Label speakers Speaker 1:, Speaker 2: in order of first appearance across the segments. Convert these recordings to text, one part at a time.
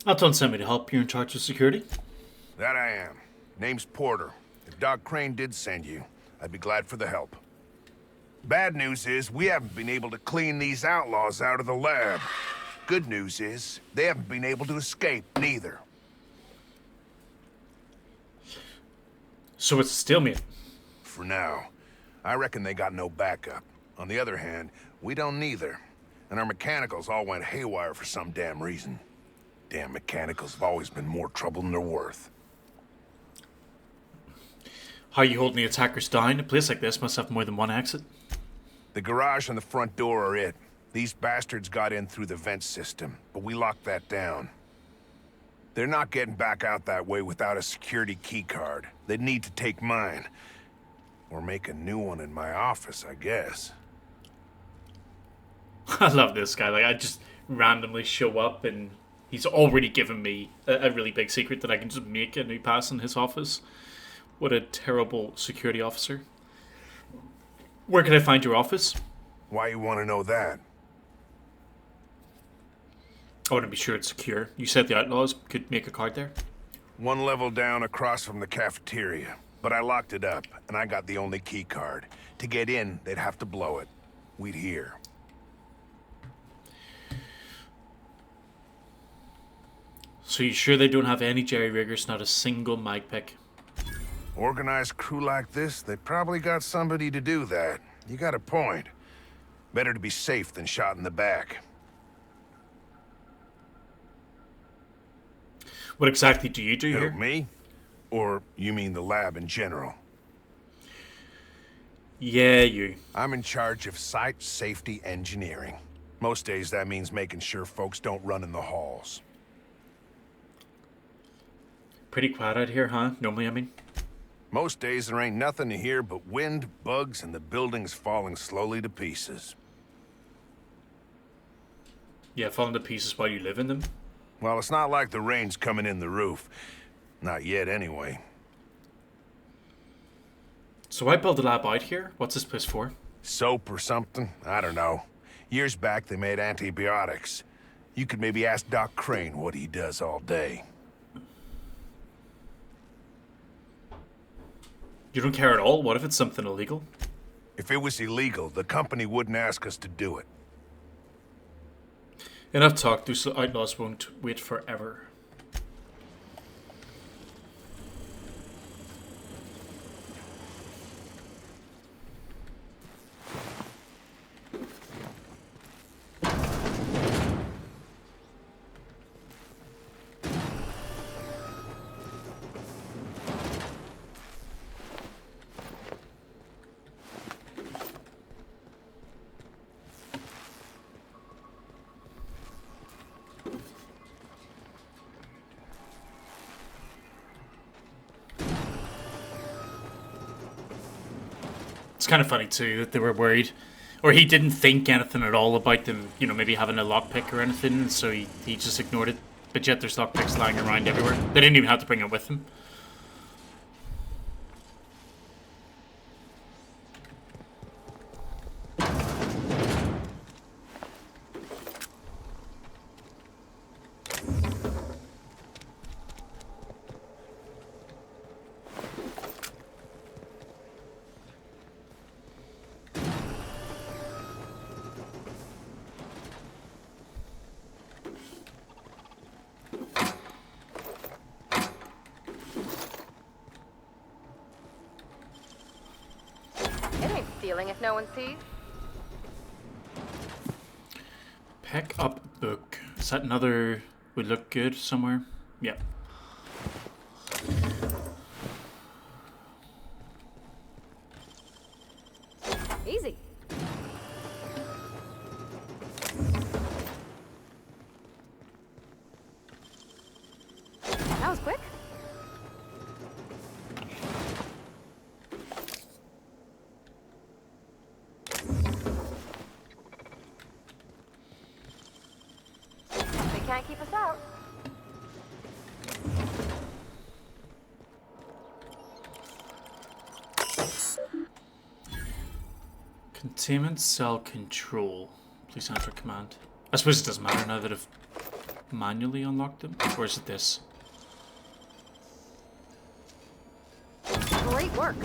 Speaker 1: Upton sent me to help. You're in charge of security?
Speaker 2: That I am. Name's Porter. If Doc Crane did send you, I'd be glad for the help. Bad news is, we haven't been able to clean these outlaws out of the lab. Good news is, they haven't been able to escape, neither.
Speaker 1: So it's a stalemate.
Speaker 2: For now. I reckon they got no backup. On the other hand, we don't neither. And our mechanicals all went haywire for some damn reason. Damn mechanicals have always been more trouble than they're worth.
Speaker 1: How are you holding the attackers down? A place like this must have more than one exit.
Speaker 2: The garage and the front door are it. These bastards got in through the vent system, but we locked that down. They're not getting back out that way without a security keycard. They'd need to take mine. Or make a new one in my office, I guess.
Speaker 1: I love this guy. Like, I just randomly show up and he's already given me a really big secret that I can just make a new pass in his office. What a terrible security officer. Where can I find your office?
Speaker 2: Why you want to know that?
Speaker 1: I want to be sure it's secure. You said the outlaws could make a card there?
Speaker 2: One level down across from the cafeteria. But I locked it up, and I got the only key card. To get in, they'd have to blow it. We'd hear.
Speaker 1: So you sure they don't have any jerry-riggers, not a single mag pick?
Speaker 2: Organized crew like this, they probably got somebody to do that. You got a point. Better to be safe than shot in the back.
Speaker 1: What exactly do you do
Speaker 2: Who,
Speaker 1: here?
Speaker 2: me? Or you mean the lab in general?
Speaker 1: Yeah, you.
Speaker 2: I'm in charge of site safety engineering. Most days that means making sure folks don't run in the halls.
Speaker 1: Pretty quiet out here, huh? Normally, I mean.
Speaker 2: Most days there ain't nothing to hear but wind, bugs, and the buildings falling slowly to pieces.
Speaker 1: Yeah, falling to pieces while you live in them.
Speaker 2: Well, it's not like the rain's coming in the roof. Not yet, anyway.
Speaker 1: So I built a lab out here. What's this place for?
Speaker 2: Soap or something? I don't know. Years back, they made antibiotics. You could maybe ask Doc Crane what he does all day.
Speaker 1: You don't care at all? What if it's something illegal?
Speaker 2: If it was illegal, the company wouldn't ask us to do it.
Speaker 1: Enough talk. Those outlaws won't wait forever. It's kind of funny too that they were worried, or he didn't think anything at all about them, you know, maybe having a lockpick or anything, so he just ignored it. But yet there's lockpicks lying around everywhere. They didn't even have to bring it with them.
Speaker 3: Stealing if no one sees?
Speaker 1: Pick up book. Is that another would look good somewhere? Yeah.
Speaker 3: Easy. That was quick. Can't keep us out.
Speaker 1: Containment cell control. Please enter command. I suppose it doesn't matter now that I've manually unlock them? Or is it this?
Speaker 3: Great work.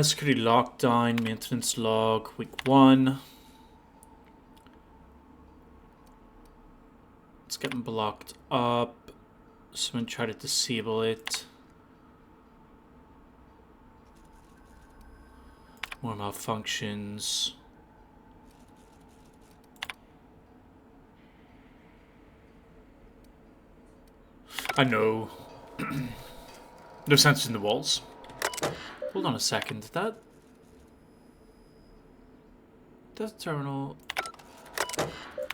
Speaker 1: Security lockdown, maintenance log, week 1. It's getting blocked up. Someone try to disable it. More malfunctions. I know. No sensors in the walls. Hold on a second. That terminal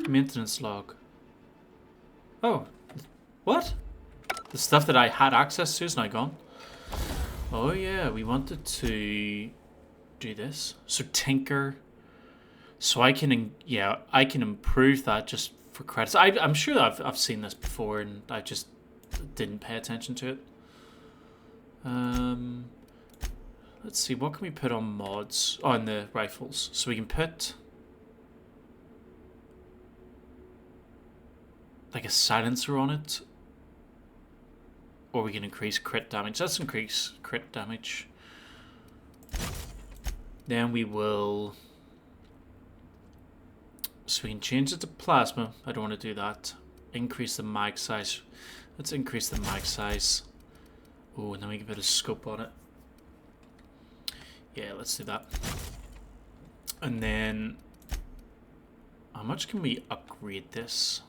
Speaker 1: maintenance log. Oh, what? The stuff that I had access to is now gone. Oh yeah, we wanted to do this. So tinker. So I can, yeah, I can improve that just for credits. I'm sure I've seen this before and I just didn't pay attention to it. Let's see, what can we put on mods? Oh, on the rifles. So we can put like a silencer on it. Or we can increase crit damage. Let's increase crit damage. Then we will... So we can change it to plasma. I don't want to do that. Increase the mag size. Let's increase the mag size. Oh, and then we can put a scope on it. Yeah, let's do that. And then... How much can we upgrade this?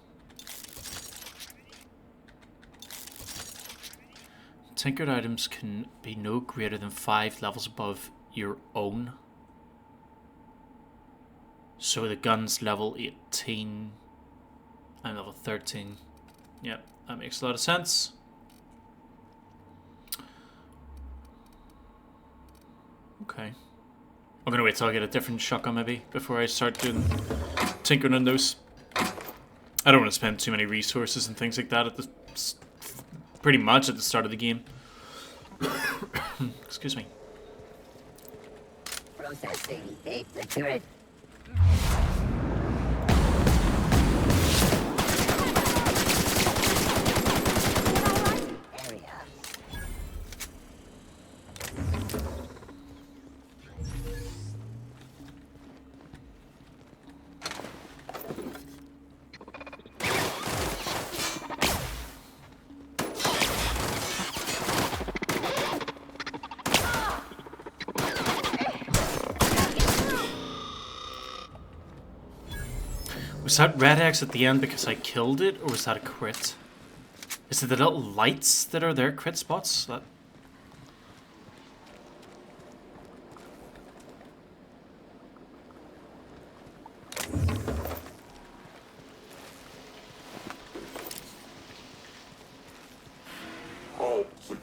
Speaker 1: Tinkered items can be no greater than 5 levels above your own. So the gun's level 18. I'm level 13. Yep, that makes a lot of sense. Okay. I'm gonna wait till I get a different shotgun maybe before I start doing tinkering on those. I don't want to spend too many resources and things like that at the pretty much at the start of the game. Excuse me.
Speaker 4: Processing. Accurate. Area.
Speaker 1: Was that red X at the end because I killed it, or was that a crit? Is it the little lights that are there, crit spots? That...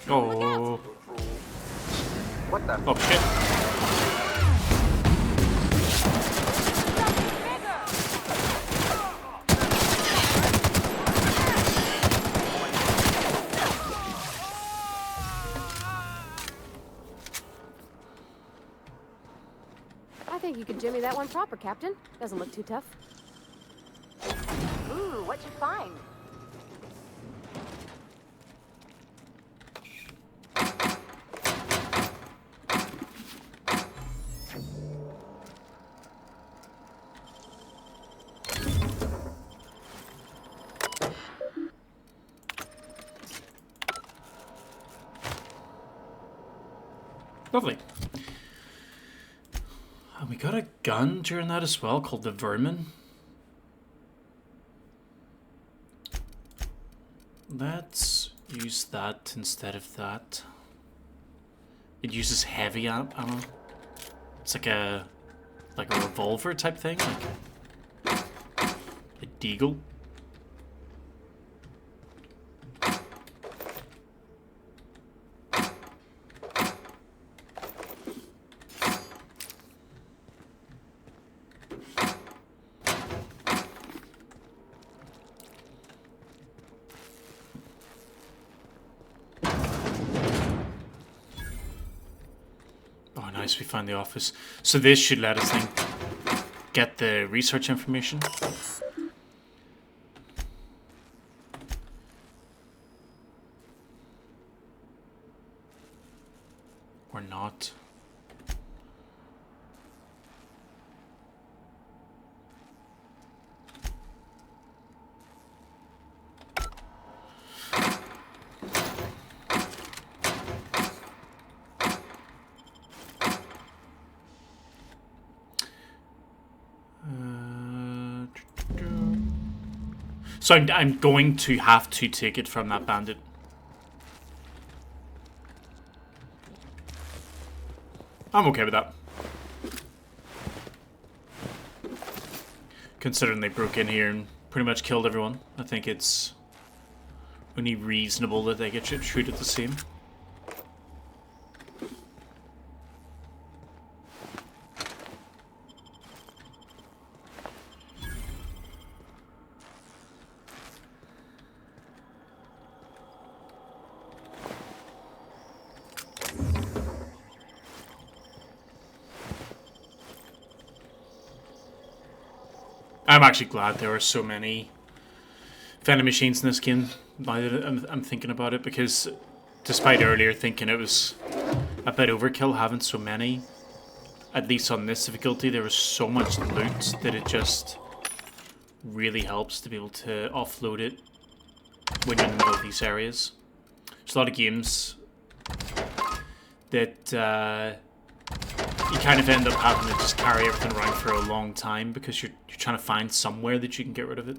Speaker 1: Oh.
Speaker 5: What the?
Speaker 1: Oh shit.
Speaker 3: I think you could jimmy that one proper, Captain. Doesn't look too tough. Ooh, what'd you find?
Speaker 1: Lovely. And we got a gun during that as well called the Vermin. Let's use that instead of that. It uses heavy ammo. It's like a revolver type thing, like a deagle. Nice, we found the office. So this should let us then get the research information. Or not. So I'm going to have to take it from that bandit. I'm okay with that. Considering they broke in here and pretty much killed everyone, I think it's only reasonable that they get treated the same. I'm actually glad there are so many vending machines in this game, now that I'm thinking about it, because despite earlier thinking it was a bit overkill having so many, at least on this difficulty there was so much loot that it just really helps to be able to offload it when you're in the middle of these areas. There's a lot of games that you kind of end up having to just carry everything around for a long time because you're trying to find somewhere that you can get rid of it.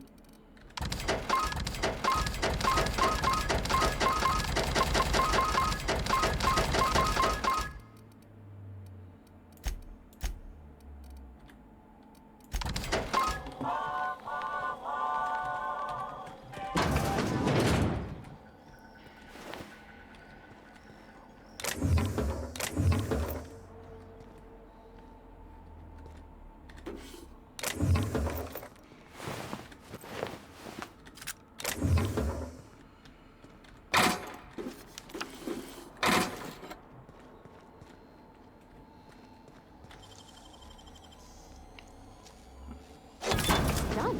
Speaker 3: Done.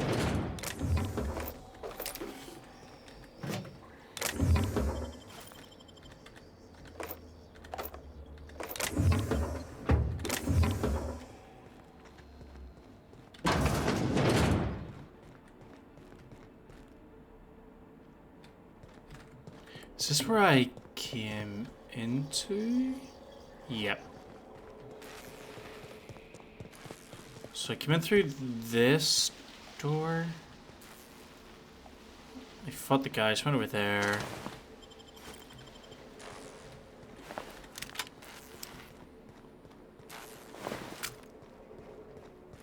Speaker 1: Is this where I came into? Yep. So I came in through this door. I fought the guys, went over there.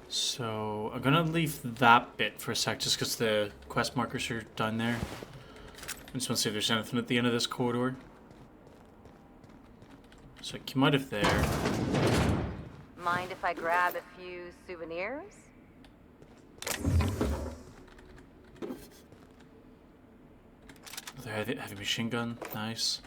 Speaker 1: So I'm gonna leave that bit for a sec just because the quest markers are down there. I just want to see if there's anything at the end of this corridor. So I came out of there.
Speaker 4: Mind if I grab a few souvenirs?
Speaker 1: The heavy machine gun, nice.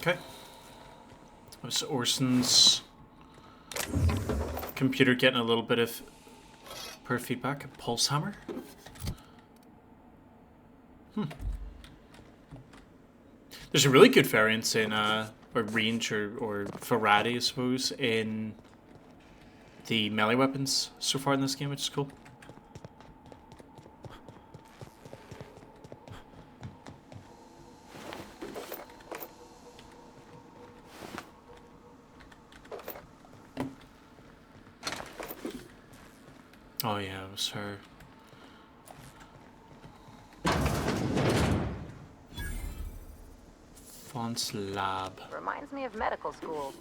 Speaker 1: Okay. That was Orson's computer getting a little bit of poor feedback. A pulse hammer? There's a really good variance in, or range, or variety, I suppose, in the melee weapons so far in this game, which is cool. Oh yeah, it was her. Font's lab.
Speaker 4: Reminds me of medical school.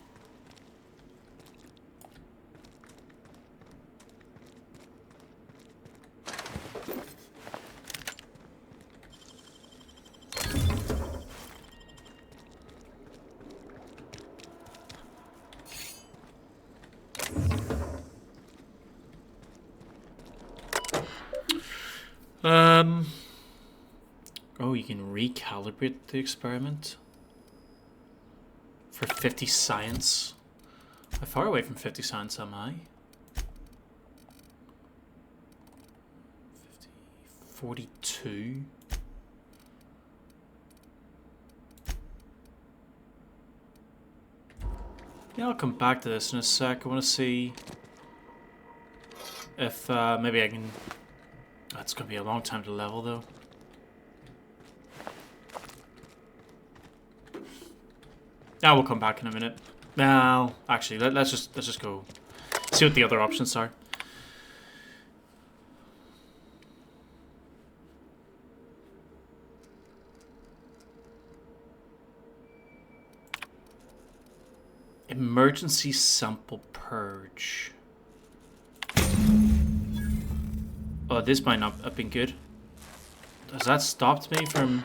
Speaker 1: Oh, you can recalibrate the experiment for 50 science. How far away from 50 science am I? 50, 42. Yeah, I'll come back to this in a sec. I want to see if maybe I can... That's going to be a long time to level, though. Now we'll come back in a minute. No, actually, let's just go see what the other options are. Emergency sample purge. Oh, this might not have been good. Has that stopped me from...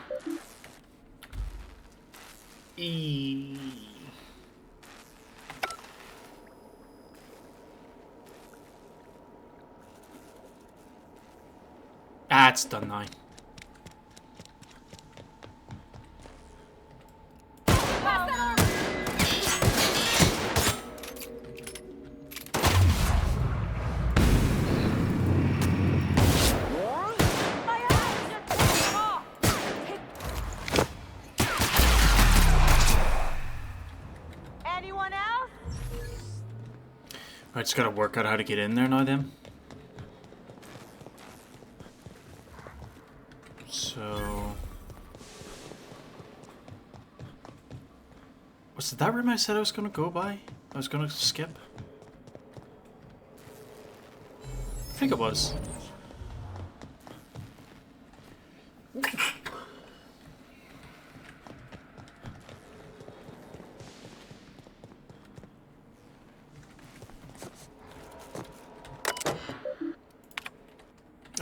Speaker 1: Ah, it's done now.
Speaker 4: Anyone else?
Speaker 1: I just gotta work out how to get in there now then. So... Was it that room I said I was gonna go by? I was gonna skip? I think it was.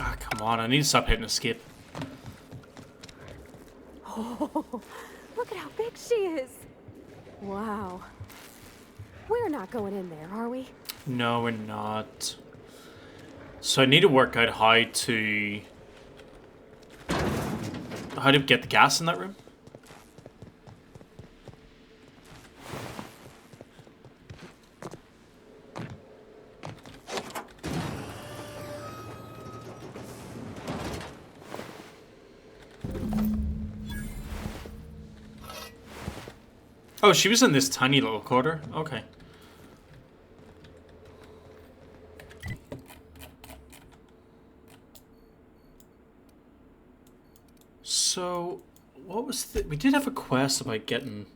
Speaker 1: Ah, come on, I need to stop hitting escape.
Speaker 3: Oh, look at how big she is. Wow. We're not going in there, are we?
Speaker 1: No, we're not. So I need to work out how to get the gas in that room. Oh, she was in this tiny little quarter? Okay. So, what was the... We did have a quest about getting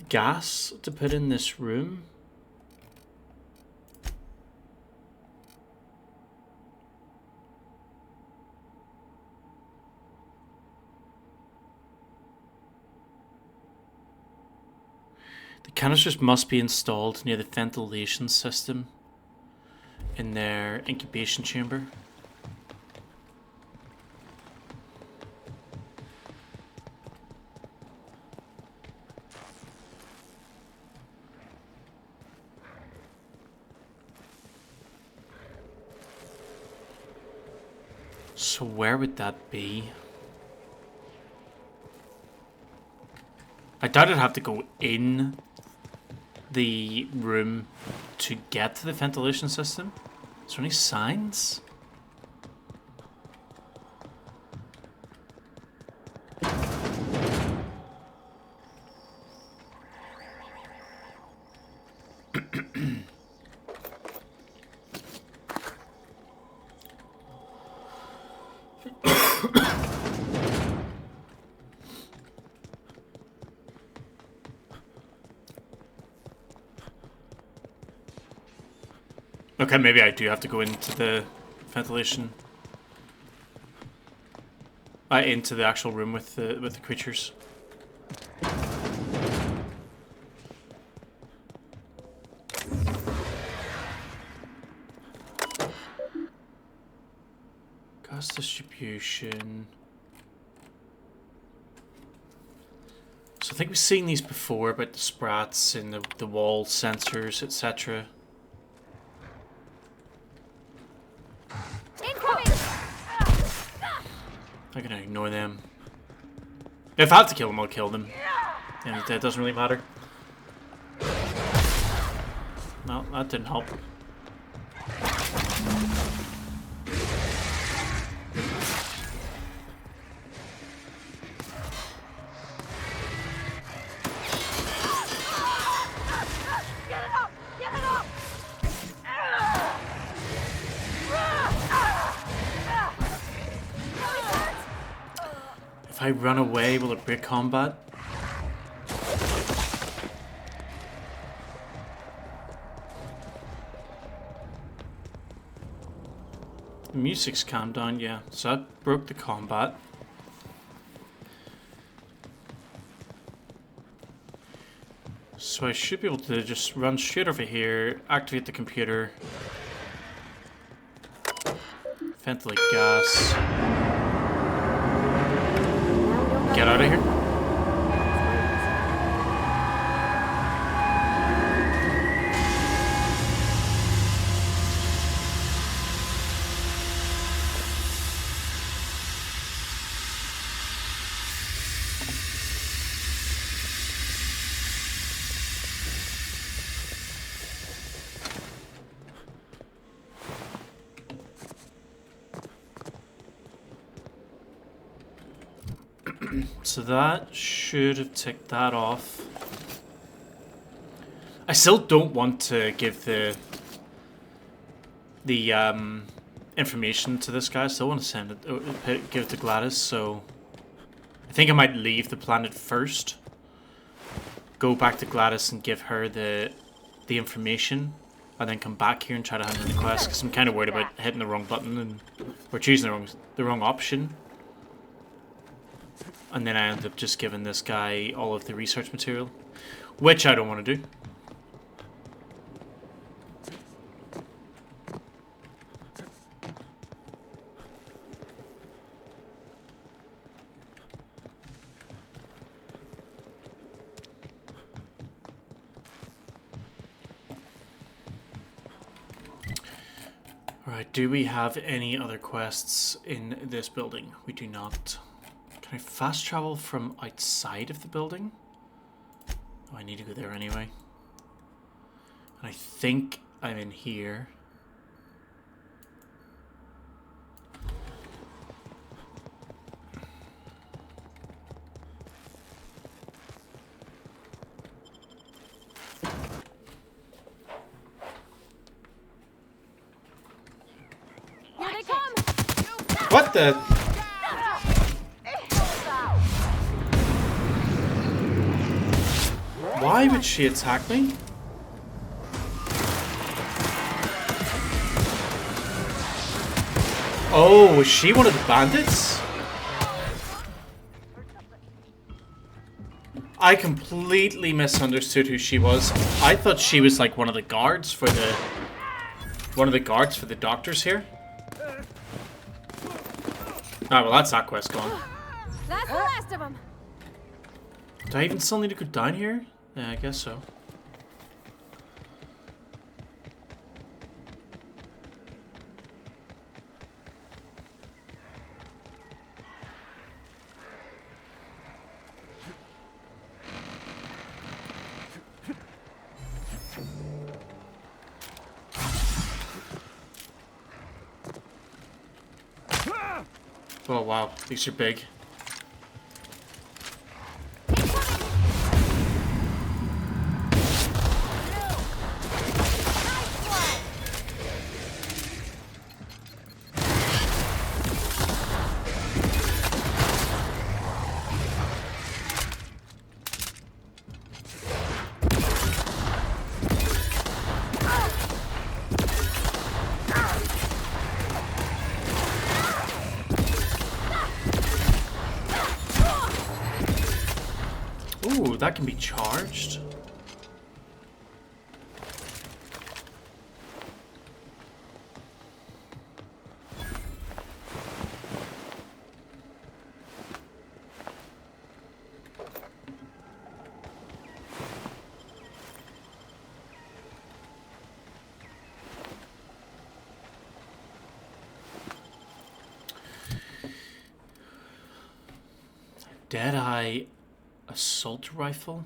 Speaker 1: gas to put in this room. The canisters must be installed near the ventilation system in their incubation chamber. So where would that be? I doubt I'd have to go in the room to get to the ventilation system. Is there any signs? Okay, maybe I do have to go into the ventilation. Into the actual room with the creatures. Gas distribution. So I think we've seen these before about the sprats and the wall sensors, etc. I'm gonna ignore them. If I have to kill them, I'll kill them. And that doesn't really matter. No, that didn't help. If I run away, will it break combat? The music's calmed down, yeah. So that broke the combat. So I should be able to just run straight over here, activate the computer, ventilate gas, get out of here. So that should have ticked that off. I still don't want to give the information to this guy. I still want to send it, give it to Gladys. So I think I might leave the planet first, go back to Gladys and give her the information, and then come back here and try to hand in the quest. Because I'm kind of worried about hitting the wrong button and or choosing the wrong option. And then I end up just giving this guy all of the research material, which I don't want to do. Alright, do we have any other quests in this building? We do not. Can I fast travel from outside of the building? Oh, I need to go there anyway. And I think I'm in here.
Speaker 3: Here they come!
Speaker 1: What the? Why would she attack me? Oh, was she one of the bandits? I completely misunderstood who she was. I thought she was like one of the guards for the doctors here. Ah, well, that's that quest gone.
Speaker 3: That's the last of them.
Speaker 1: Do I even still need to go down here? Yeah, I guess so. Oh wow, these are big. Ooh, that can be charged. Deadeye assault rifle?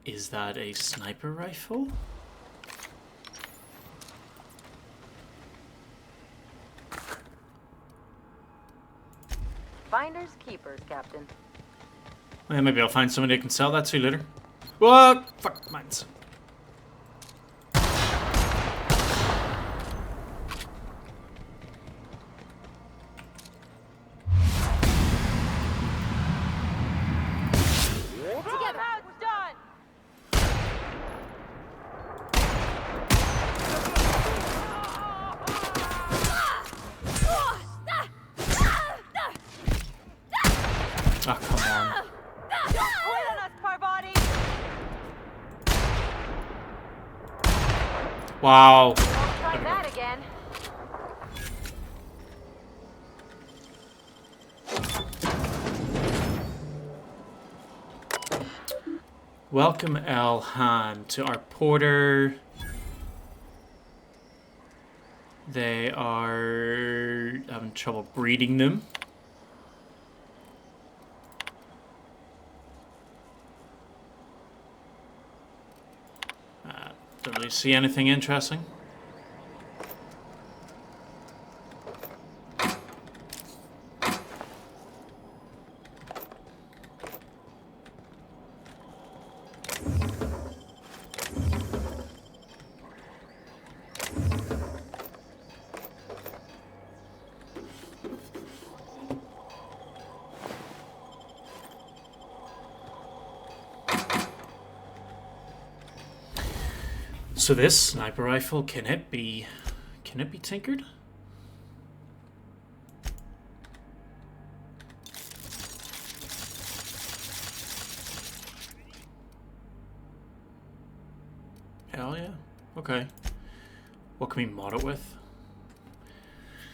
Speaker 1: Is that a sniper rifle?
Speaker 4: Finders keepers, Captain.
Speaker 1: Well, maybe I'll find somebody who can sell that to later. What? Fuck, mines. Oh, come on.
Speaker 4: Quit on us, Parvati!
Speaker 1: Wow.
Speaker 4: Try that again.
Speaker 1: Welcome El Han to our porter. They are having trouble breeding them. Don't really see anything interesting. So this sniper rifle, can it be tinkered? Hell yeah. Okay. What can we mod it with?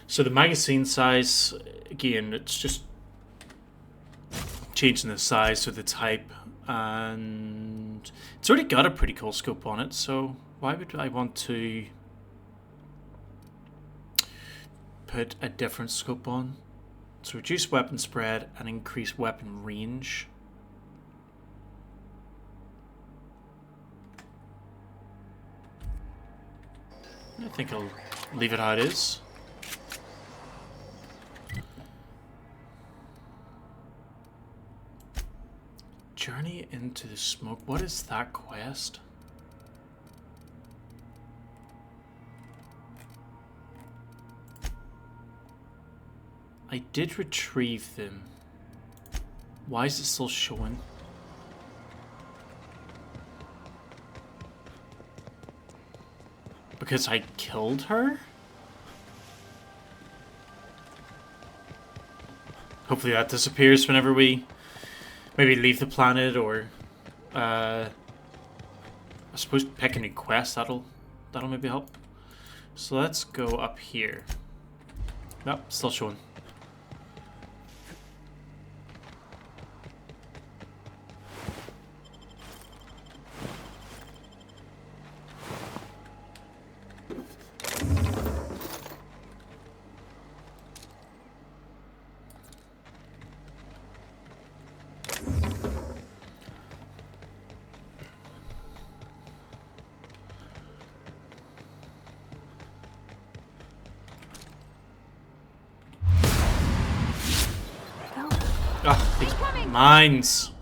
Speaker 1: So the magazine size, again, it's just changing the size to the type, and it's already got a pretty cool scope on it, so why would I want to put a different scope on? So reduce weapon spread and increase weapon range. I think I'll leave it how it is. Journey into the smoke. What is that quest? I did retrieve them. Why is it still showing? Because I killed her? Hopefully that disappears whenever we maybe leave the planet, or I suppose pick a new quest. That'll maybe help. So let's go up here. Nope, still showing. Ah, these mines.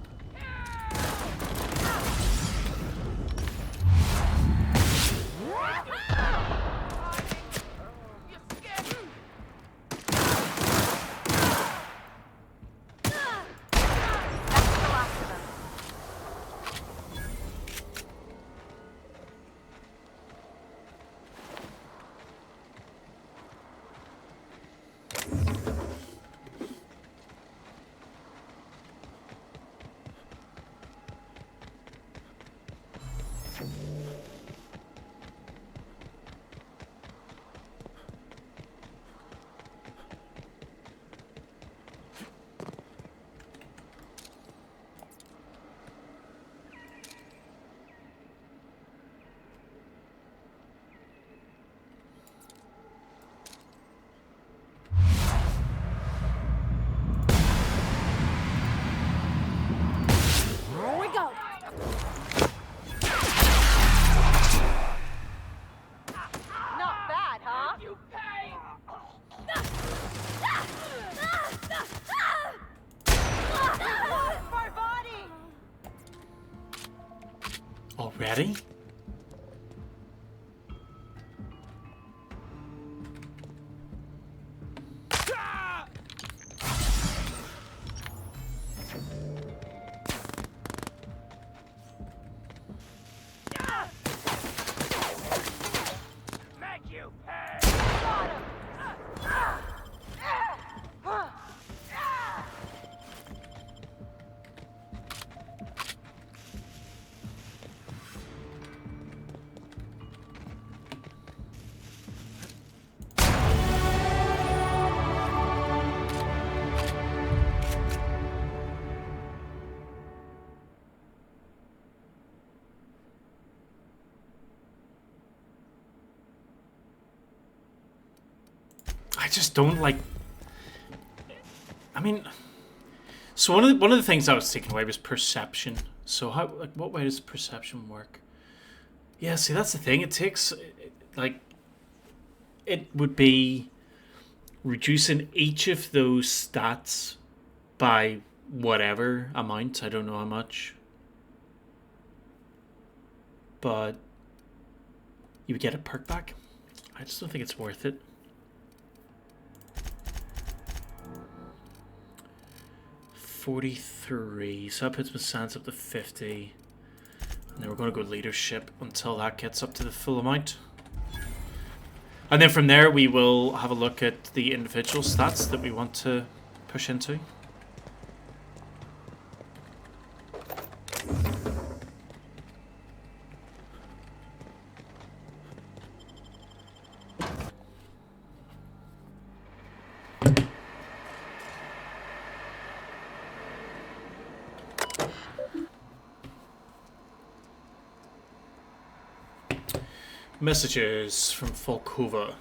Speaker 1: Already? I just don't like. I mean, so one of the things I was taking away was perception. So how, like, what way does perception work? Yeah, see, that's the thing. It takes, like, it would be reducing each of those stats by whatever amount. I don't know how much, but you would get a perk back. I just don't think it's worth it. 43, so that puts my stance up to 50. And then we're going to go leadership until that gets up to the full amount. And then from there we will have a look at the individual stats that we want to push into. Messages from Volkova.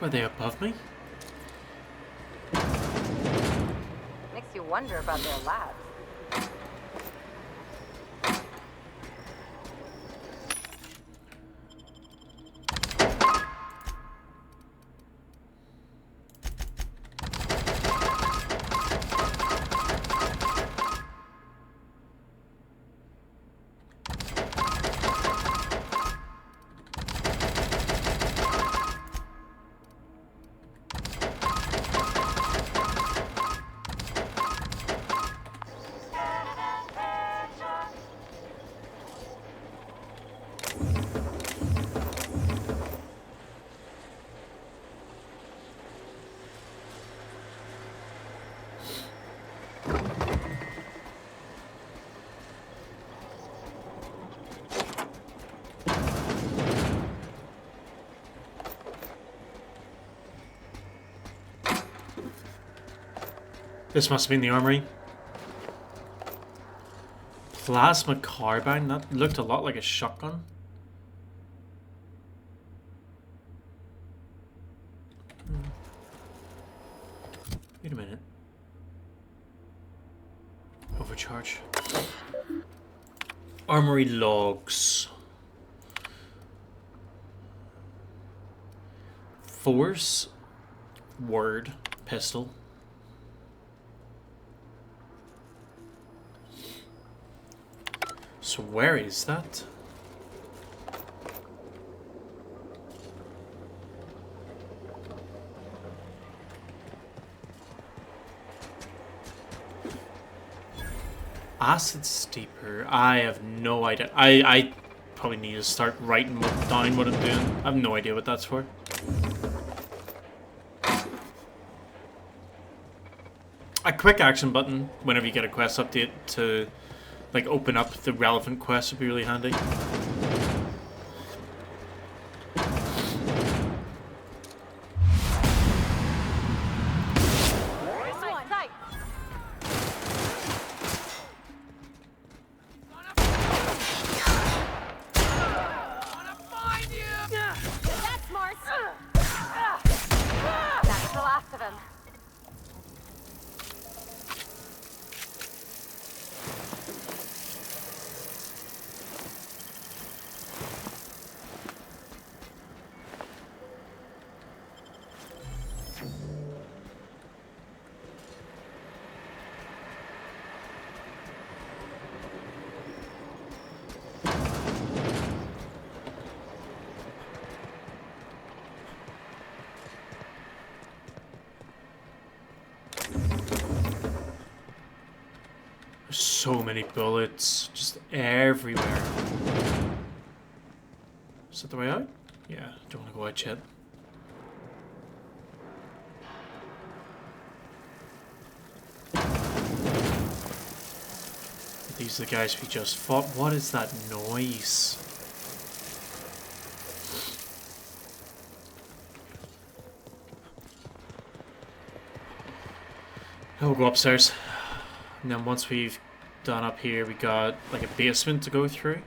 Speaker 1: Are they above me?
Speaker 4: Makes you wonder about their labs.
Speaker 1: This must have been the armory. Plasma carbine? That looked a lot like a shotgun. Wait a minute. Overcharge. Armory logs. Force. Word. Pistol. So where is that? Acid steeper. I have no idea. I probably need to start writing down what I'm doing. I have no idea what that's for. quick action button whenever you get a quest update to like open up the relevant quests would be really handy.
Speaker 4: That's the last of him.
Speaker 1: So many bullets just everywhere. Is that the way out? Yeah, don't want to go out yet. These are the guys we just fought. What is that noise? We'll go upstairs. And then once we've done up here, we got like a basement to go through.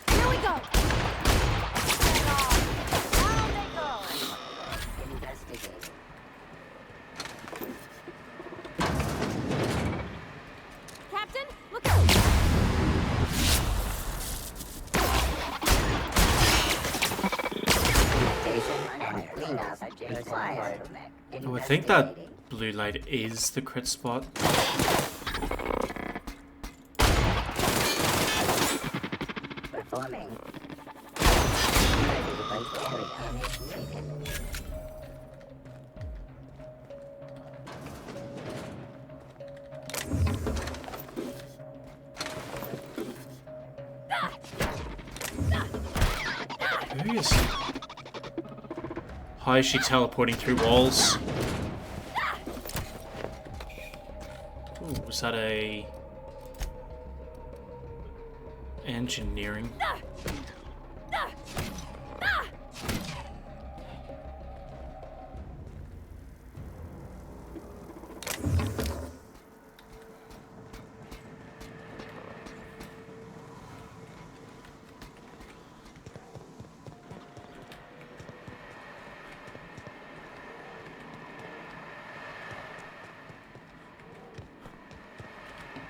Speaker 3: Here we go.
Speaker 4: Down they go.
Speaker 3: Captain, look out.
Speaker 1: Oh, I think that blue light is the crit spot.
Speaker 6: Performing.
Speaker 1: Where is he? How is she teleporting through walls? Ooh, was that a engineering?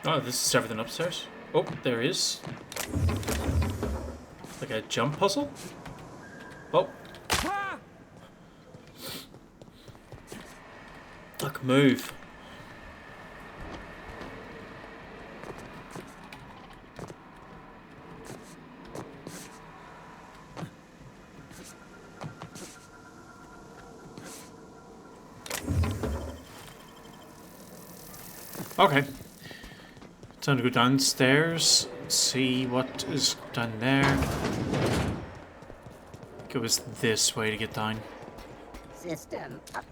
Speaker 1: Oh, this is everything upstairs. Oh, there is. Like a jump puzzle? Oh. Look, move. Okay. Time to go downstairs, see what is down there. It was this way to get down.
Speaker 6: System up.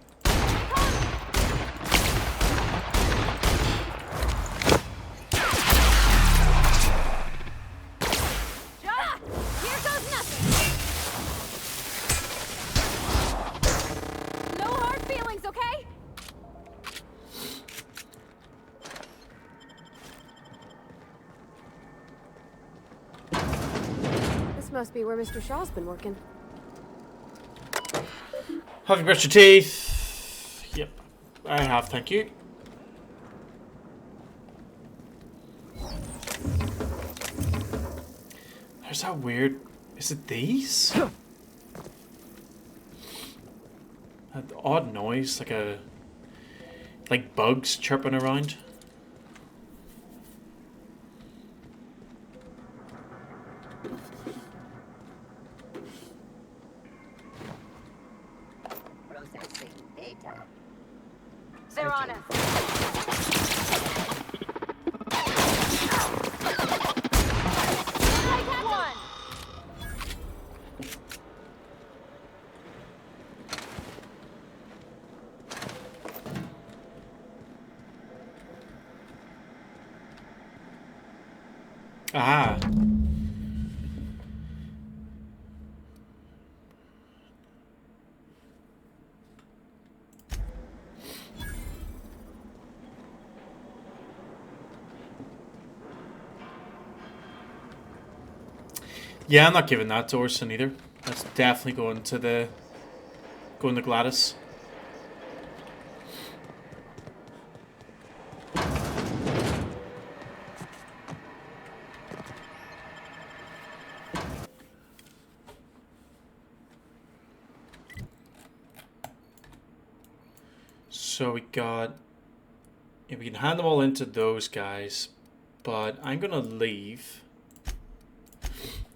Speaker 3: Here goes nothing. No hard feelings, okay? This must be where Mr. Shaw's been working.
Speaker 1: Have you brushed your teeth? Yep, I have, thank you. There's that weird... Is it these? That odd noise, like a... like bugs chirping around.
Speaker 6: Processing data.
Speaker 4: They're on us. One.
Speaker 1: Ah. Yeah, I'm not giving that to Orson either. That's definitely going to Gladys. So we got... Yeah, we can hand them all into those guys, but I'm gonna leave.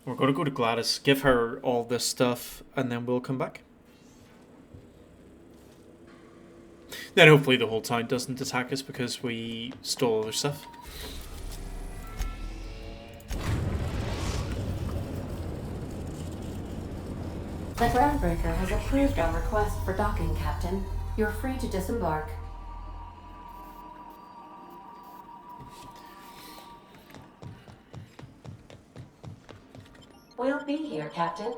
Speaker 1: We're gonna go to Gladys, give her all this stuff, and then we'll come back. Then hopefully the whole town doesn't attack us because we stole their stuff.
Speaker 7: The groundbreaker has approved our request for docking, Captain. You're free to disembark. We'll be here, Captain.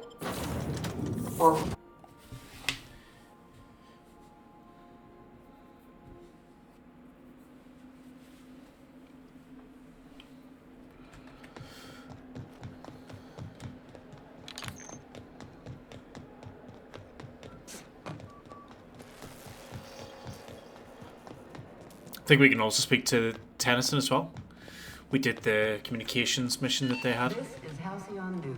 Speaker 7: Or...
Speaker 1: I think we can also speak to Tennyson as well. We did the communications mission that they had.
Speaker 8: This is Halcyon News.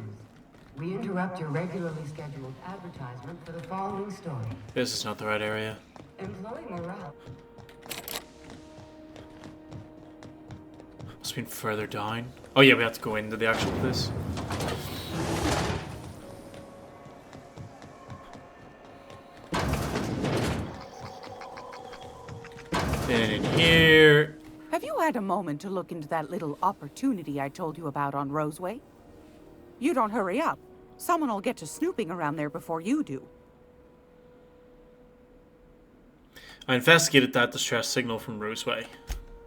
Speaker 8: We interrupt your regularly scheduled advertisement for the following story.
Speaker 1: This is not the right area.
Speaker 8: Employee morale.
Speaker 1: It's been further down. Oh yeah, we have to go into the actual place. In here.
Speaker 9: Have you had a moment to look into that little opportunity I told you about on Roseway? You don't hurry up. Someone will get to snooping around there before you do.
Speaker 1: I investigated that distress signal from Roseway.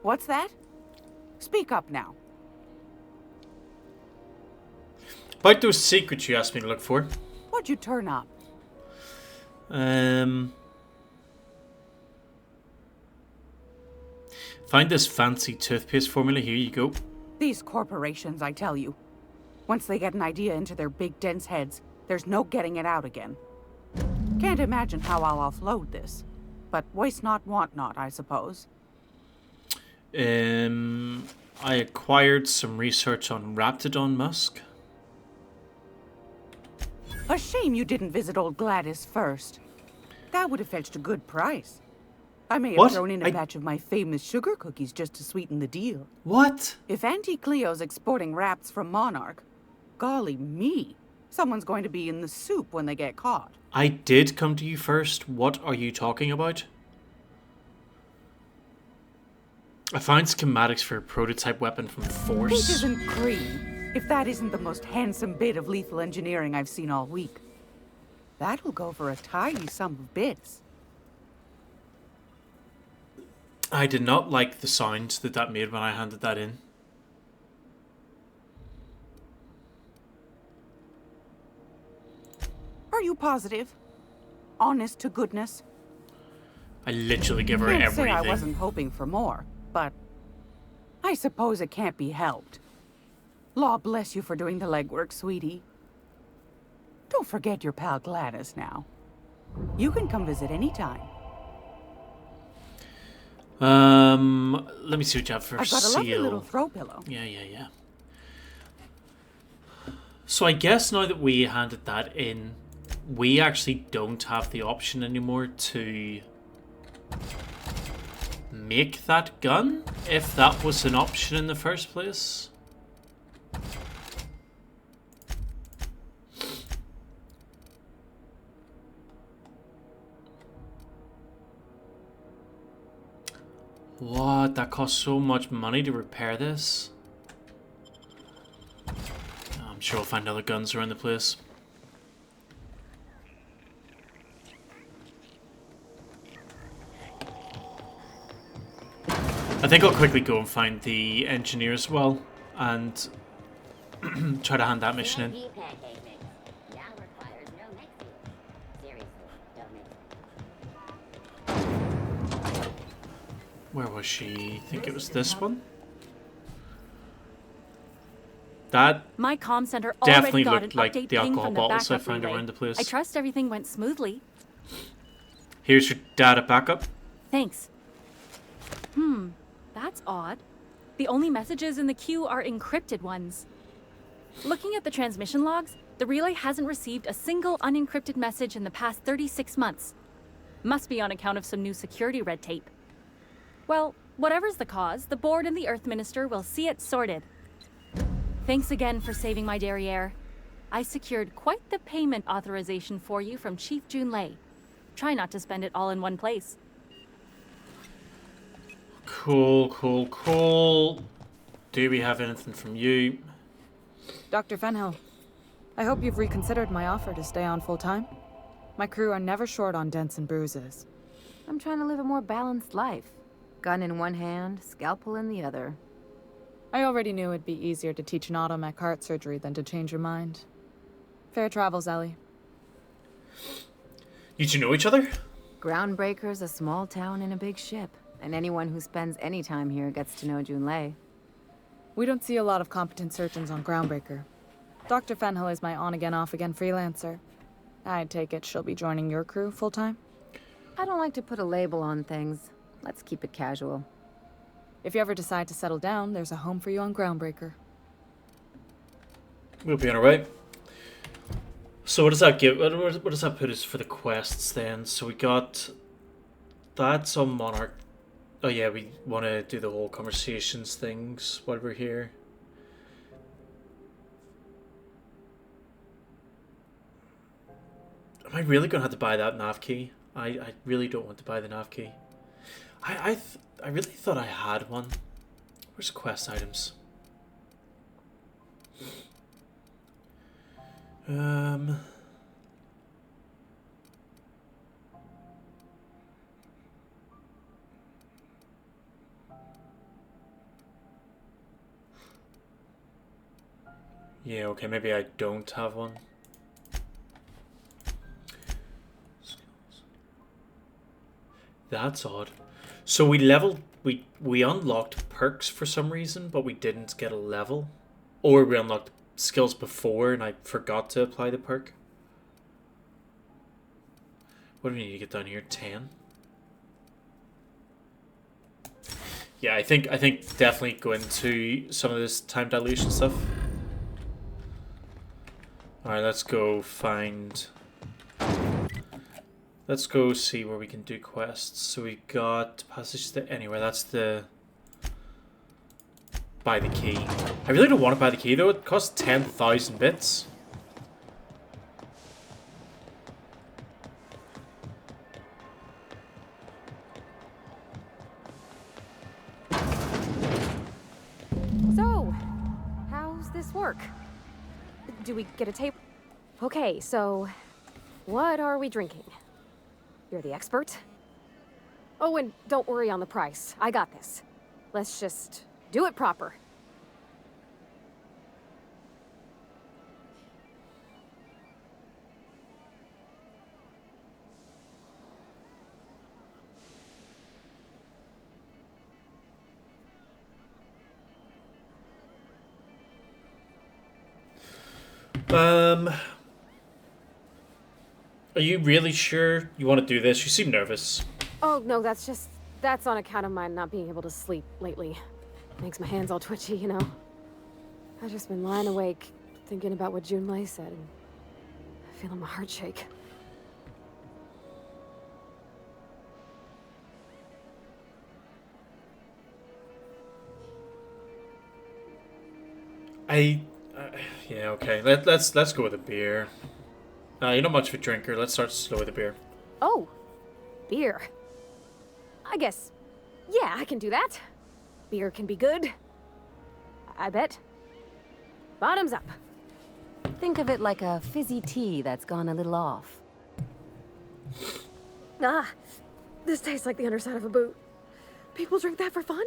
Speaker 9: What's that? Speak up now.
Speaker 1: About those secrets you asked me to look for.
Speaker 9: What'd you turn up?
Speaker 1: Find this fancy toothpaste formula. Here you go.
Speaker 9: These corporations, I tell you. Once they get an idea into their big dense heads, there's no getting it out again. Can't imagine how I'll offload this. But waste not, want not, I suppose.
Speaker 1: I acquired some research on Raptidon Musk.
Speaker 9: A shame you didn't visit old Gladys first. That would have fetched a good price. I may have thrown in a batch of my famous sugar cookies just to sweeten the deal.
Speaker 1: What?
Speaker 9: If Auntie Cleo's exporting wraps from Monarch, golly me, someone's going to be in the soup when they get caught.
Speaker 1: I did come to you first. What are you talking about? I found schematics for a prototype weapon from Force.
Speaker 9: Peaches and cream, if that isn't the most handsome bit of lethal engineering I've seen all week. That'll go for a tidy sum of bits.
Speaker 1: I did not like the sound that made when I handed that in.
Speaker 9: Are you positive? Honest to goodness?
Speaker 1: I literally give her
Speaker 9: Can't
Speaker 1: everything.
Speaker 9: say I wasn't hoping for more, but I suppose it can't be helped. Law bless you for doing the legwork, sweetie. Don't forget your pal Gladys now. You can come visit anytime.
Speaker 1: Let me see what you have for
Speaker 9: I've got a
Speaker 1: seal.
Speaker 9: lovely little throw pillow.
Speaker 1: Yeah. So I guess now that we handed that in, we actually don't have the option anymore to make that gun, if that was an option in the first place. What? That costs so much money to repair this? I'm sure we'll find other guns around the place. I think I'll quickly go and find the engineer as well, and try to hand that mission in.
Speaker 6: Pancake mix. Now requires no mixing. Seriously, don't mix.
Speaker 1: Where was she? I think it was this one. That
Speaker 10: My comm center
Speaker 1: definitely
Speaker 10: already got
Speaker 1: looked
Speaker 10: an
Speaker 1: like
Speaker 10: update
Speaker 1: the
Speaker 10: ping
Speaker 1: alcohol
Speaker 10: from the
Speaker 1: bottles I
Speaker 10: backup
Speaker 1: found
Speaker 10: relay.
Speaker 1: around the place.
Speaker 10: I trust everything went smoothly.
Speaker 1: Here's your data backup.
Speaker 10: Thanks. That's odd. The only messages in the queue are encrypted ones. Looking at the transmission logs, the relay hasn't received a single unencrypted message in the past 36 months. Must be on account of some new security red tape. Well, whatever's the cause, the board and the Earth Minister will see it sorted. Thanks again for saving my derriere. I secured quite the payment authorization for you from Chief Junlei. Try not to spend it all in one place.
Speaker 1: Cool, cool, cool. Do we have anything from you?
Speaker 11: Dr. Fenhill, I hope you've reconsidered my offer to stay on full-time. My crew are never short on dents and bruises.
Speaker 4: I'm trying to live a more balanced life. Gun in one hand, scalpel in the other.
Speaker 11: I already knew it'd be easier to teach an automech heart surgery than to change your mind. Fair travels, Ellie.
Speaker 1: You two know each other?
Speaker 4: Groundbreaker's a small town in a big ship, and anyone who spends any time here gets to know Junlei.
Speaker 11: We don't see a lot of competent surgeons on Groundbreaker. Dr. Fenhill is my on-again, off-again freelancer. I take it she'll be joining your crew full-time?
Speaker 4: I don't like to put a label on things. Let's keep it casual.
Speaker 11: If you ever decide to settle down, there's a home for you on Groundbreaker.
Speaker 1: We'll be on our way. So what does that give? What does that put us for the quests then? So we got that's on Monarch. Oh yeah, we want to do the whole conversations things while we're here. Am I really gonna have to buy that nav key? I really don't want to buy the nav key. I really thought I had one. Where's quest items? Yeah, okay, maybe I don't have one. That's odd. So we leveled, we unlocked perks for some reason, but we didn't get a level. Or we unlocked skills before and I forgot to apply the perk. What do we need to get down here? 10? Yeah, I think definitely go into some of this time dilution stuff. Alright, let's go find... Let's go see where we can do quests. So we got passage to anywhere. That's the... Buy the key. I really don't want to buy the key though. It costs 10,000 bits.
Speaker 3: So, how's this work? Do we get a tape? Okay, so what are we drinking? You're the expert. Oh, and don't worry on the price. I got this. Let's just do it proper.
Speaker 1: Are you really sure you want to do this? You seem nervous.
Speaker 3: Oh, no, that's on account of my not being able to sleep lately. Makes my hands all twitchy, you know. I've just been lying awake, thinking about what Junlei said, and feeling my heart shake.
Speaker 1: Yeah, okay. Let's go with a beer. You're not much of a drinker. Let's start slow with a beer.
Speaker 3: Oh, beer. I guess, yeah, I can do that. Beer can be good. I bet. Bottoms up.
Speaker 4: Think of it like a fizzy tea that's gone a little off.
Speaker 3: Ah, this tastes like the underside of a boot. People drink that for fun?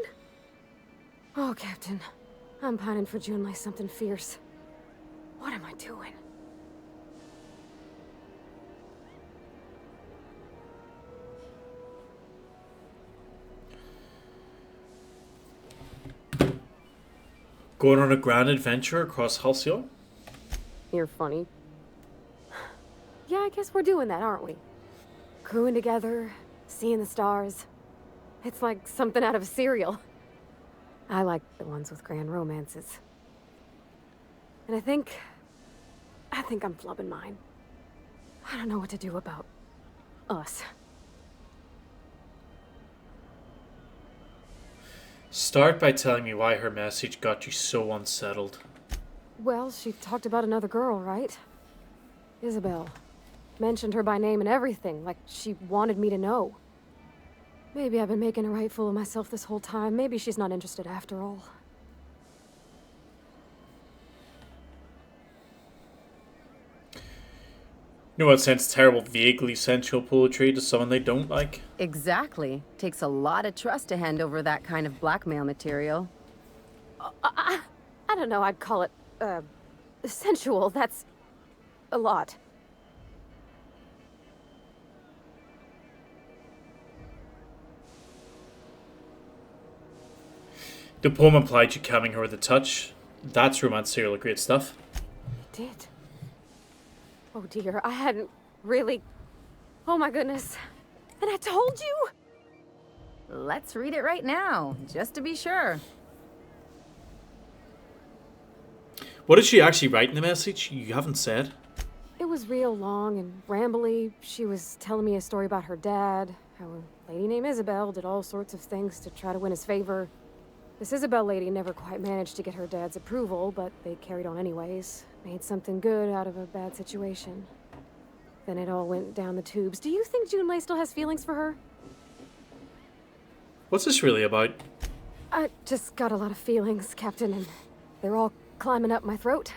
Speaker 3: Oh, Captain. I'm pining for Junlei something fierce. What am I doing?
Speaker 1: Going on a grand adventure across Halcyon?
Speaker 3: You're funny. Yeah, I guess we're doing that, aren't we? Crewing together, seeing the stars. It's like something out of a serial. I like the ones with grand romances. And I think I'm flubbing mine. I don't know what to do about us.
Speaker 1: Start by telling me why her message got you so unsettled.
Speaker 3: Well, she talked about another girl, right? Isabel. Mentioned her by name and everything, like she wanted me to know. Maybe I've been making a right fool of myself this whole time. Maybe she's not interested after all.
Speaker 1: You know what sends terrible, vaguely sensual poetry to someone they don't like?
Speaker 4: Exactly. Takes a lot of trust to hand over that kind of blackmail material.
Speaker 3: I don't know, I'd call it, sensual. That's a lot.
Speaker 1: The poem implied you calming her with a touch. That's romance serial great stuff.
Speaker 3: It did. Oh dear, I hadn't really... Oh my goodness. And I told you?
Speaker 4: Let's read it right now, just to be sure.
Speaker 1: What did she actually write in the message? You haven't said.
Speaker 3: It was real long and rambly. She was telling me a story about her dad, how a lady named Isabel did all sorts of things to try to win his favor. This Isabel lady never quite managed to get her dad's approval, but they carried on anyways. Made something good out of a bad situation. Then it all went down the tubes. Do you think Junlei still has feelings for her?
Speaker 1: What's this really about?
Speaker 3: I just got a lot of feelings, Captain, and they're all climbing up my throat.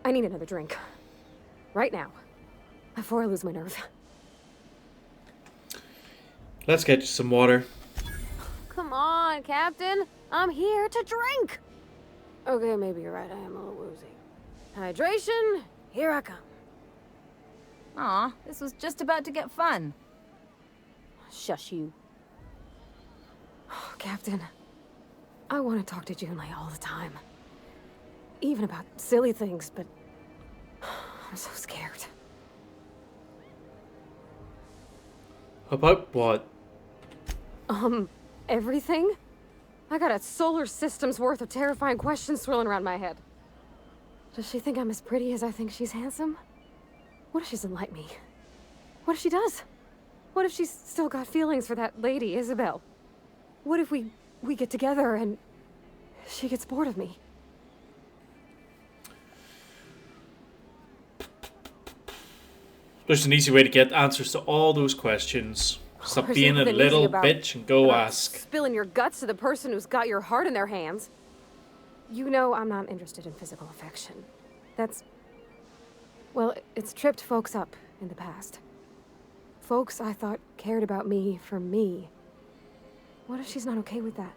Speaker 3: I need another drink. Right now. Before I lose my nerve.
Speaker 1: Let's get you some water.
Speaker 3: Come on, Captain. I'm here to drink. Okay, maybe you're right. I am a little woozy. Hydration, here I come.
Speaker 4: Aw, this was just about to get fun.
Speaker 3: Shush you. Oh, Captain, I want to talk to Junlei all the time. Even about silly things, but I'm so scared.
Speaker 1: About what?
Speaker 3: Everything? I got a solar system's worth of terrifying questions swirling around my head. Does she think I'm as pretty as I think she's handsome? What if she doesn't like me? What if she does? What if she's still got feelings for that lady, Isabel? What if we get together and she gets bored of me?
Speaker 1: There's an easy way to get answers to all those questions. Stop
Speaker 3: There's
Speaker 1: being a
Speaker 3: nothing
Speaker 1: little
Speaker 3: easy about-
Speaker 1: bitch and go
Speaker 3: about
Speaker 1: ask.
Speaker 3: Spilling your guts to the person who's got your heart in their hands. You know I'm not interested in physical affection. That's... Well, it's tripped folks up in the past. Folks I thought cared about me for me. What if she's not okay with that?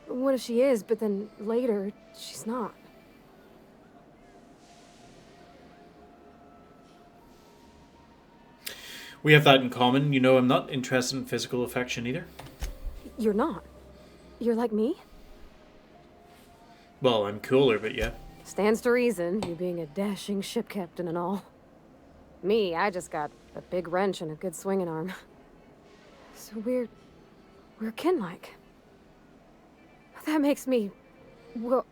Speaker 3: What if she is, but then later, she's not?
Speaker 1: We have that in common. You know I'm not interested in physical affection either.
Speaker 3: You're not. You're like me?
Speaker 1: Well, I'm cooler, but yeah.
Speaker 3: Stands to reason, you being a dashing ship captain and all. Me, I just got a big wrench and a good swinging arm. So we're kin-like. That makes me, well,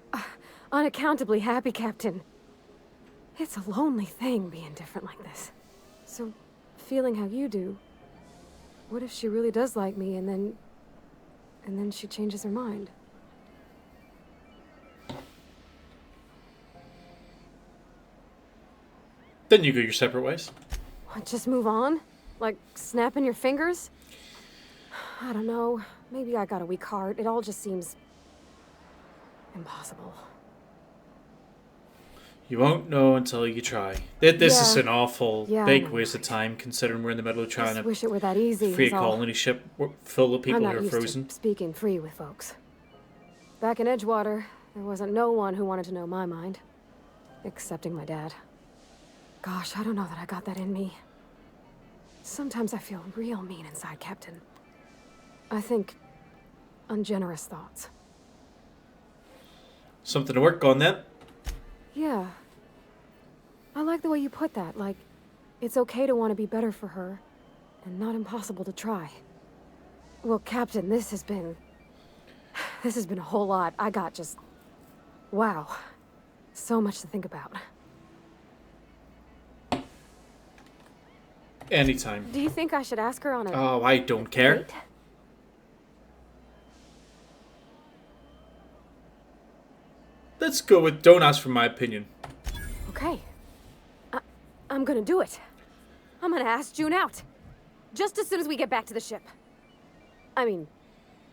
Speaker 3: unaccountably happy, Captain. It's a lonely thing being different like this. So, feeling how you do, what if she really does like me and then she changes her mind?
Speaker 1: Then you go your separate ways.
Speaker 3: What, just move on? Like snapping your fingers? I don't know. Maybe I got a weak heart. It all just seems impossible.
Speaker 1: You won't know until you try. This is
Speaker 3: Yeah.
Speaker 1: an awful
Speaker 3: Yeah, I
Speaker 1: big
Speaker 3: know,
Speaker 1: waste of time, considering we're in the middle of
Speaker 3: I
Speaker 1: trying
Speaker 3: just
Speaker 1: to
Speaker 3: wish it were that easy.
Speaker 1: free a
Speaker 3: is all.
Speaker 1: colony ship full of people
Speaker 3: I'm
Speaker 1: who
Speaker 3: not
Speaker 1: are
Speaker 3: used
Speaker 1: frozen.
Speaker 3: to speaking free with folks. Back in Edgewater, there wasn't no one who wanted to know my mind. accepting my dad. Gosh, I don't know that I got that in me. Sometimes I feel real mean inside, Captain. I think ungenerous thoughts.
Speaker 1: Something to work on then.
Speaker 3: Yeah. I like the way you put that, like, it's okay to want to be better for her, and not impossible to try. Well, Captain, this has been a whole lot. I got just... wow. So much to think about.
Speaker 1: Anytime.
Speaker 3: Do you think I should ask her on a...
Speaker 1: Oh, I don't care.
Speaker 3: date?
Speaker 1: Let's go with don't ask for my opinion.
Speaker 3: Okay. I'm gonna do it. I'm gonna ask June out. Just as soon as we get back to the ship. I mean,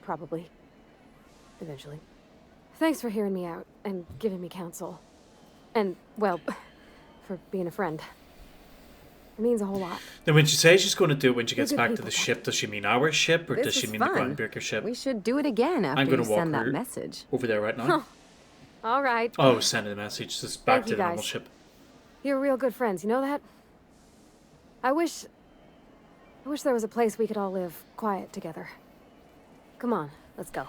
Speaker 3: probably. Eventually. Thanks for hearing me out and giving me counsel. And, well, for being a friend. It means a whole lot.
Speaker 1: Then when she says she's going to do it when she gets
Speaker 3: You're good
Speaker 1: back to
Speaker 3: people,
Speaker 1: the ship, does she mean our ship or does
Speaker 4: This
Speaker 1: she
Speaker 4: is
Speaker 1: mean the
Speaker 4: fun.
Speaker 1: groundbreaker ship?
Speaker 4: We should do it again after
Speaker 1: I'm
Speaker 4: you
Speaker 1: going to walk
Speaker 4: send that
Speaker 1: her
Speaker 4: message.
Speaker 1: over there right now.
Speaker 3: All right.
Speaker 1: Oh, sending the message. Just back
Speaker 3: Thank
Speaker 1: to
Speaker 3: you,
Speaker 1: the normal
Speaker 3: guys.
Speaker 1: ship.
Speaker 3: You're real good friends, you know that? I wish there was a place we could all live quiet together. Come on, let's go.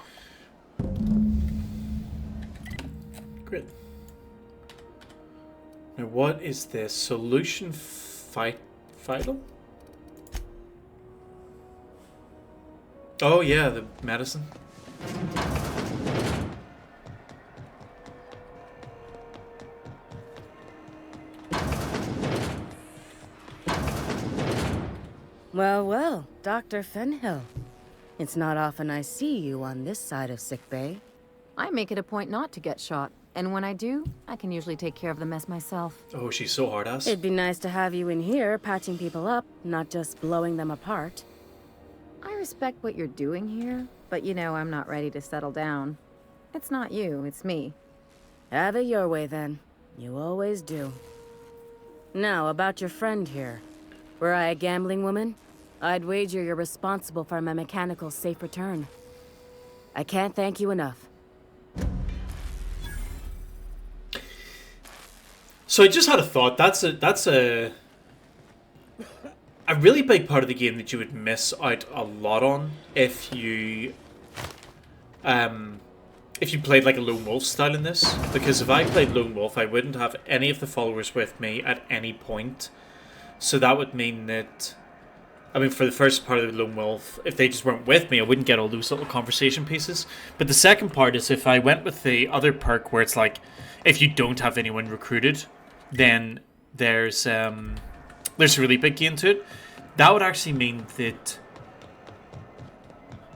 Speaker 1: Great. Now, what is this? Solution vital? Oh, yeah, the medicine.
Speaker 12: Well, well, Dr. Fenhill. It's not often I see you on this side of sickbay.
Speaker 4: I make it a point not to get shot, and when I do, I can usually take care of the mess myself.
Speaker 1: Oh, she's so hard-ass.
Speaker 12: It'd be nice to have you in here patching people up, not just blowing them apart.
Speaker 4: I respect what you're doing here, but you know I'm not ready to settle down. It's not you, it's me.
Speaker 12: Have it your way, then. You always do. Now, about your friend here. Were I a gambling woman, I'd wager you're responsible for my mechanical safe return. I can't thank you enough.
Speaker 1: So I just had a thought. That's a really big part of the game that you would miss out a lot on if you played like a lone wolf style in this. Because if I played lone wolf, I wouldn't have any of the followers with me at any point. So that would mean that, I mean, for the first part of the lone wolf, if they just weren't with me, I wouldn't get all those little conversation pieces. But the second part is if I went with the other perk where it's like, if you don't have anyone recruited, then there's a really big gain to it. That would actually mean that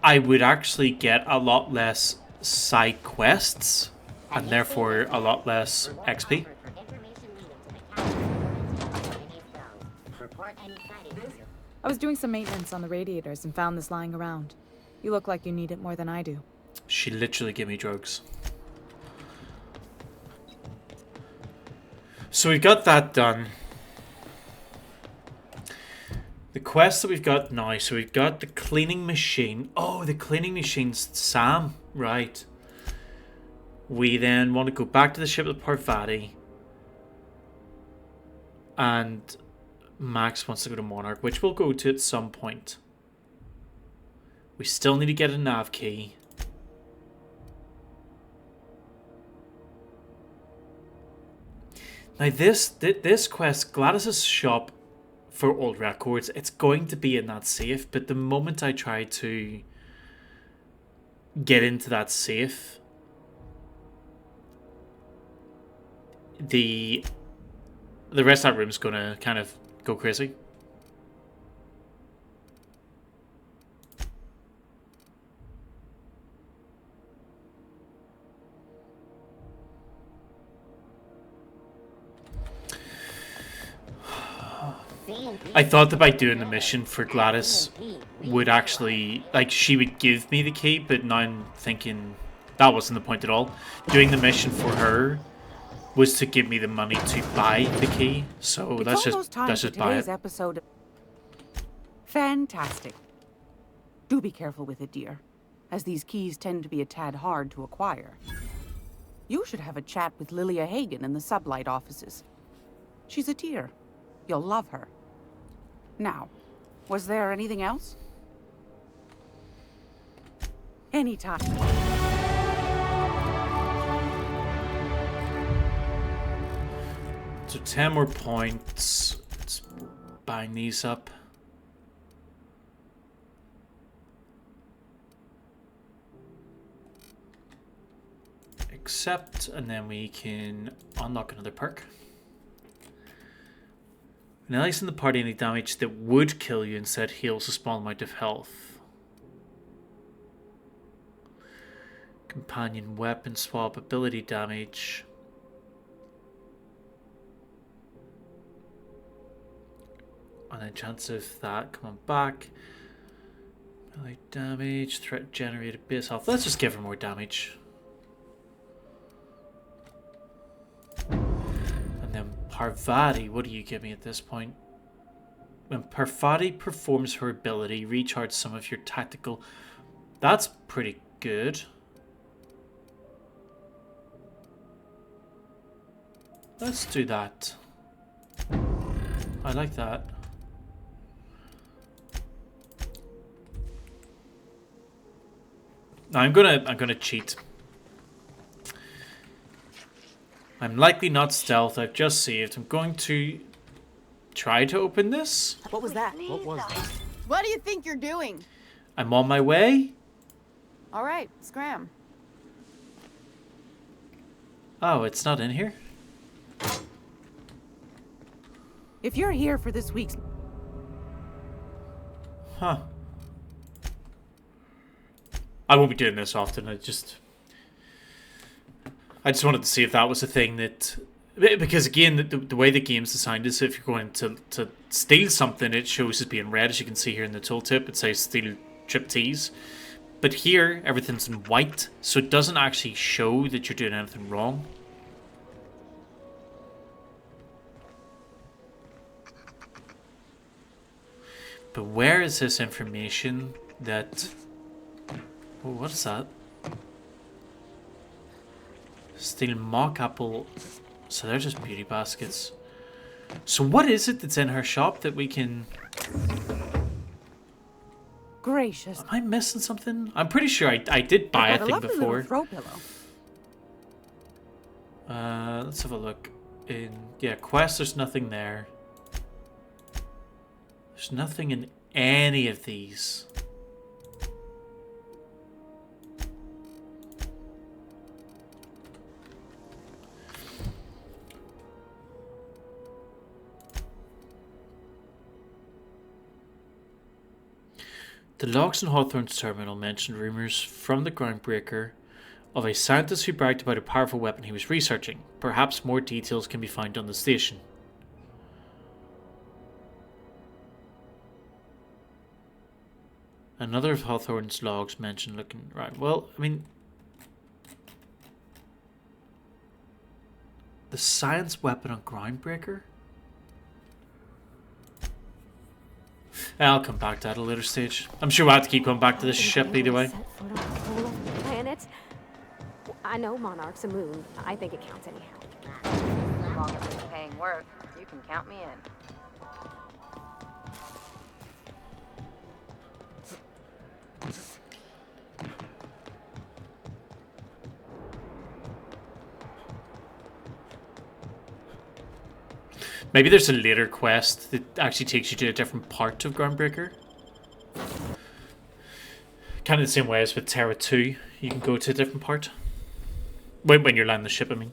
Speaker 1: I would actually get a lot less side quests and therefore a lot less XP.
Speaker 11: I was doing some maintenance on the radiators and found this lying around. You look like you need it more than I do.
Speaker 1: She literally gave me drugs. So we've got that done. The quest that we've got now, so we've got the cleaning machine. Oh, the cleaning machine's Sam. Right. We then want to go back to the ship with Parvati. And Max wants to go to Monarch, which we'll go to at some point. We still need to get a nav key. Now this quest, Gladys's shop for old records, it's going to be in that safe, but the moment I try to get into that safe, the rest of that room's gonna kind of go crazy. I thought that by doing the mission for Gladys would actually, like, she would give me the key, but now I'm thinking that wasn't the point at all. Doing the mission for her was to give me the money to buy the key, so let's just buy
Speaker 9: Today's
Speaker 1: it.
Speaker 9: episode. Fantastic. Do be careful with it, dear, as these keys tend to be a tad hard to acquire. You should have a chat with Lilia Hagen in the Sublight offices. She's a dear. You'll love her. Now, was there anything else? Anytime.
Speaker 1: So 10 more points. Let's bang these up. Accept, and then we can unlock another perk. When allies in the party any damage that would kill you instead heals a small amount of health. Companion weapon swap ability damage. And then chance of that coming back. Melee damage, threat generated base health. Let's just give her more damage. And then Parvati, what do you give me at this point? When Parvati performs her ability, recharge some of your tactical. That's pretty good. Let's do that. I like that. I'm gonna cheat. I'm likely not stealth. I've just saved. I'm going to try to open this.
Speaker 13: What was that? What was that? What do you think you're doing?
Speaker 1: I'm on my way.
Speaker 13: All right, scram.
Speaker 1: Oh, it's not in here?
Speaker 9: If you're here for this week's...
Speaker 1: Huh. I won't be doing this often. I just wanted to see if that was a thing that... Because again, the way the game's designed is if you're going to steal something, it shows as being red, as you can see here in the tooltip. It says steal trip T's. But here, everything's in white, so it doesn't actually show that you're doing anything wrong. But where is this information that... Oh, what is that? Steal mock apple. So they're just beauty baskets. So what is it that's in her shop that we can...
Speaker 9: Gracious.
Speaker 1: Am I missing something? I'm pretty sure I did buy a thing before.
Speaker 9: Throw pillow.
Speaker 1: Let's have a look. Yeah, quest, there's nothing there. There's nothing in any of these. The logs in Hawthorne's terminal mentioned rumors from the Groundbreaker of a scientist who bragged about a powerful weapon he was researching. Perhaps more details can be found on the station. Another of Hawthorne's logs mentioned looking... Right, well, I mean... The science weapon on Groundbreaker? I'll come back to that at a later stage. I'm sure we'll have to keep going back to this ship either way.
Speaker 3: Planet. I know Monarch's a moon. I think it counts anyhow.
Speaker 4: As long as it's paying work, you can count me in.
Speaker 1: Maybe there's a later quest that actually takes you to a different part of Groundbreaker. Kind of the same way as with Terra 2. You can go to a different part. When you're landing the ship, I mean.